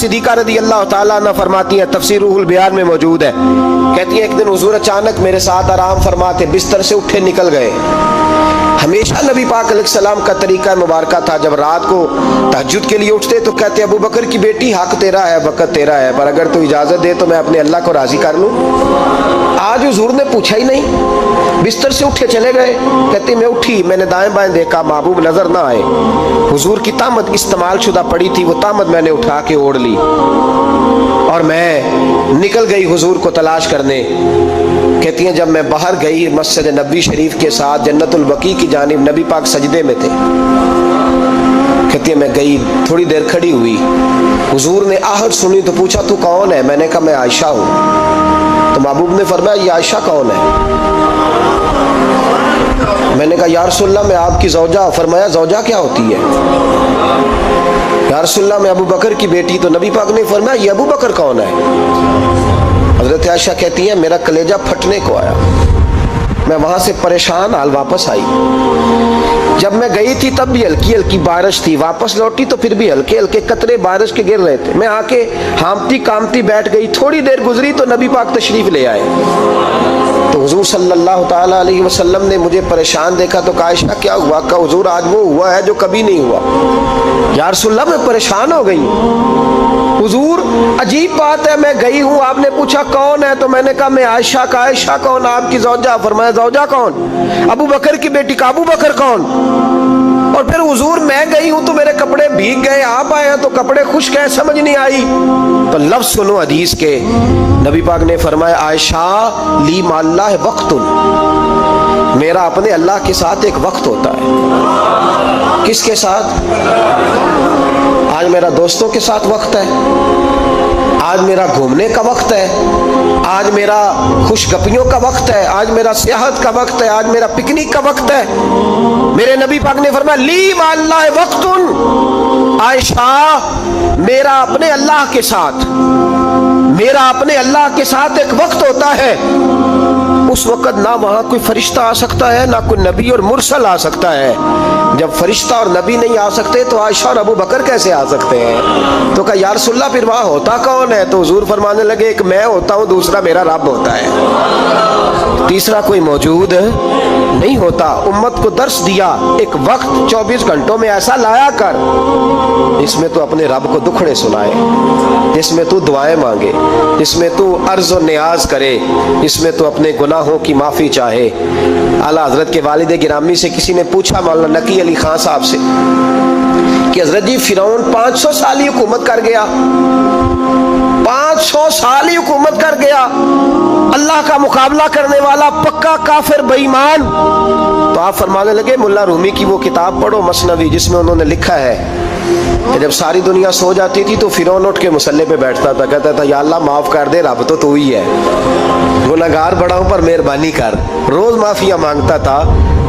सिद्दीक़ा रज़ी अल्लाह ताला अन्हा फरमाती हैं, तफसीर रूहुल बयान में मौजूद है, कहती हैं एक दिन हुजूर अचानक मेरे साथ आराम फरमाते बिस्तर से उठे निकल गए। हमेशा नबी पाक अलैहिस्सलाम का तरीका मुबारका था, जब रात को तहज्जुद के लिए उठते तो कहते अबू बकर की बेटी हक तेरा है, वक़्त तेरा है, पर अगर तू इजाज़त दे तो मैं अपने अल्लाह को राज़ी कर लूँ। आज हुजूर ने पूछा ही नहीं, बिस्तर से उठे चले गए। कहते मैं उठी, मैंने दाएं बाएं देखा, महबूब नजर ना आए। हुजूर की तामत इस्तेमाल शुदा पड़ी थी, वो तामत मैंने उठा के ओढ़ ली और मैं निकल गई हुजूर को तलाश करने। कहती हैं जब मैं बाहर गई मस्जिद नबी शरीफ के साथ जन्नतुल बकी की जानिब, नबी पाक सजदे में थे। कहती है मैं गई, थोड़ी देर खड़ी हुई, हुजूर ने आहट सुनी तो पूछा तू कौन है? मैंने कहा मैं आयशा हूँ। तो महबूब ने फरमाया ये आयशा कौन है? मैंने कहा या रसूलल्लाह मैं आपकी ज़ौजा। फरमाया ज़ौजा क्या होती है? या रसूलल्लाह मैं अबू बकर की बेटी। तो नबी पाक ने फरमाया ये अबू बकर कौन है? हज़रत आयशा कहती है मेरा कलेजा फटने को आया, मैं वहां से परेशान हाल वापस आई। जब मैं गई थी तब भी हल्की हल्की बारिश थी, वापस लौटी तो फिर भी हल्के हल्के कतरे बारिश के गिर रहे थे। मैं आके हामती कामती बैठ गई, थोड़ी देर गुजरी तो नबी पाक तशरीफ ले आए। तो हुजूर सल्लल्लाहु ताला अलैहि वसल्लम ने मुझे परेशान देखा तो कहा आयशा क्या हुआ? कहा हुजूर आज वो हुआ है जो कभी नहीं हुआ। या रसूलल्लाह मैं परेशान हो गई। हुजूर अजीब बात है, मैं गई हूँ, आपने पूछा कौन है तो मैंने कहा मैं आयशा। का आयशा कौन? आपकी ज़ौजा। फरमाया ज़ौजा कौन? अबू बकर की बेटी। का अबू बकर कौन? और फिर हुजूर मैं गई हूं तो मेरे कपड़े भीग गए, आप आए हैं तो कपड़े खुश्क हैं, समझ नहीं आई। तो लफ्ज सुनो हदीस के, नबी पाक ने फरमाया आयशा ली माल्लाह वक्तुन, मेरा अपने अल्लाह के साथ एक वक्त होता है। किसके साथ? आज मेरा दोस्तों के साथ वक्त है, आज मेरा घूमने का वक्त है, आज मेरा खुशगपियों का वक्त है, आज मेरा सियाहत का वक्त है, आज मेरा पिकनिक का वक्त है। मेरे नबी पाक ने फरमाया ली माल्लाह वक्तुन, आयशा मेरा अपने अल्लाह के साथ, मेरा अपने अल्लाह के साथ एक वक्त होता है। उस वक्त ना वहां कोई फरिश्ता आ सकता है, ना कोई नबी और मुरसल आ सकता है। जब फरिश्ता और नबी नहीं आ सकते तो आयशा और अबू बकर कैसे आ सकते हैं? तो कहा या रसूलल्लाह फिर वहां होता कौन है? तो हुजूर फरमाने लगे एक मैं होता हूं, दूसरा मेरा रब होता है, तीसरा कोई मौजूद नहीं होता। उम्मत को दर्श दिया एक वक्त 24 घंटों में ऐसा लाया कर इसमें तो अपने रब को दुखड़े सुनाए, जिसमें तू दुआएं मांगे, जिसमें तू अर्ज और नियाज करे, इसमें तू अपने गुनाहों की माफी चाहे। आला हजरत के वालिद गिरामी से किसी ने पूछा मौलाना नकी अली खान साहब से कि हजरत जी फिरौन 500 साल ही हुकूमत कर गया, 500 साल ही हुकूमत कर गया, अल्लाह का मुकाबला करने वाला पक्का काफिर बेईमान। तो आप फरमाने लगे मुल्ला रूमी की वो किताब पढ़ो मसनवी, जिसमें उन्होंने लिखा है कि जब सारी दुनिया सो जाती थी तो फिरौन उठ के मुसल्ले पे बैठता था, कहता था या अल्लाह माफ कर दे, रब तो तू ही है, गुनहगार बड़ा हूं पर मेहरबानी कर। रोज माफिया मांगता था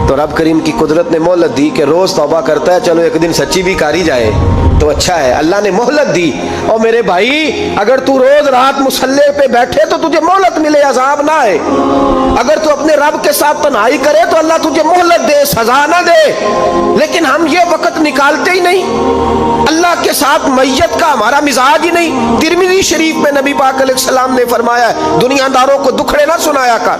तो रब करीम की कुदरत ने मोहलत दी कि रोज तौबा करता है, चलो एक दिन सच्ची भी कारी जाए तो अच्छा है। अल्लाह ने मोहलत दी। और मेरे भाई अगर तू रोज रात मुसल्ले पे बैठे तो तुझे मोहलत मिले, अजाब ना आए। अगर तू अपने रब के साथ तन्हाई करे तो अल्लाह तुझे मोहलत दे, सजा ना दे। लेकिन हम ये वक्त निकालते ही नहीं, अल्लाह के साथ मैयत का हमारा मिजाज ही नहीं। तिरमिज़ी शरीफ में नबी पाक अलैहिस्सलाम ने फरमाया दुनियादारों को दुखड़े ना सुनाया कर,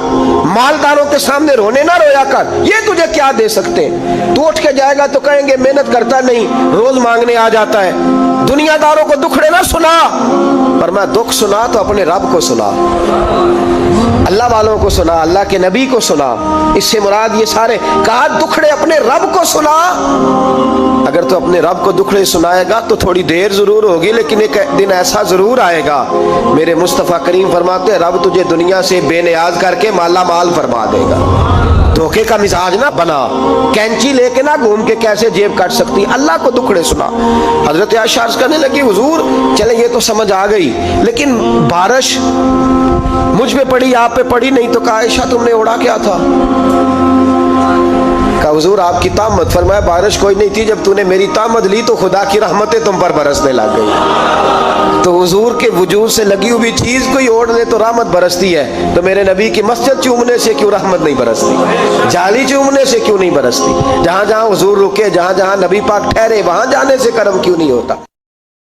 मालदारों के सामने रोने ना रोया कर, ये तुझे क्या दे सकते? तू उठ के जाएगा तो कहेंगे मेहनत करता नहीं, रोज मांगने आ जाता है। दुनियादारों को दुखड़े ना सुना, पर मैं दुख सुना तो अपने रब को सुना, अल्लाह वालों को सुना, अल्लाह के नबी को सुना। इससे मुराद ये सारे कहा दुखड़े अपने रब को सुना। अगर तो अपने रब को दुखड़े सुनाएगा तो थोड़ी देर जरूर होगी, लेकिन एक दिन ऐसा जरूर आएगा, मेरे मुस्तफ़ा करीम फरमाते हैं रब तुझे दुनिया से बेनियाज करके माला माल फरमा देगा। धोखे का मिजाज ना बना, कैंची लेके ना घूम के कैसे जेब काट सकती, अल्लाह को दुखड़े सुना। हजरत आयशा अर्ज करने लगी हुजूर चले ये तो समझ आ गई, लेकिन बारिश मुझ पे पड़ी आप पे पड़ी नहीं। तो कहा आयशा तुमने ओढ़ा क्या था? कहा हुजूर आपकी तामत। फरमाया बारिश कोई नहीं थी, जब तूने मेरी तामत ली तो खुदा की रहमतें तुम पर बरसने लग गई। तो हुजूर के वजूद से लगी हुई चीज कोई ओढ़ ले तो रहमत बरसती है, तो मेरे नबी की मस्जिद चूमने से क्यों रहमत नहीं बरसती? जाली चूमने से क्यों नहीं बरसती? जहां जहां हुजूर रुके, जहां जहां नबी पाक ठहरे, वहां जाने से करम क्यों नहीं होता?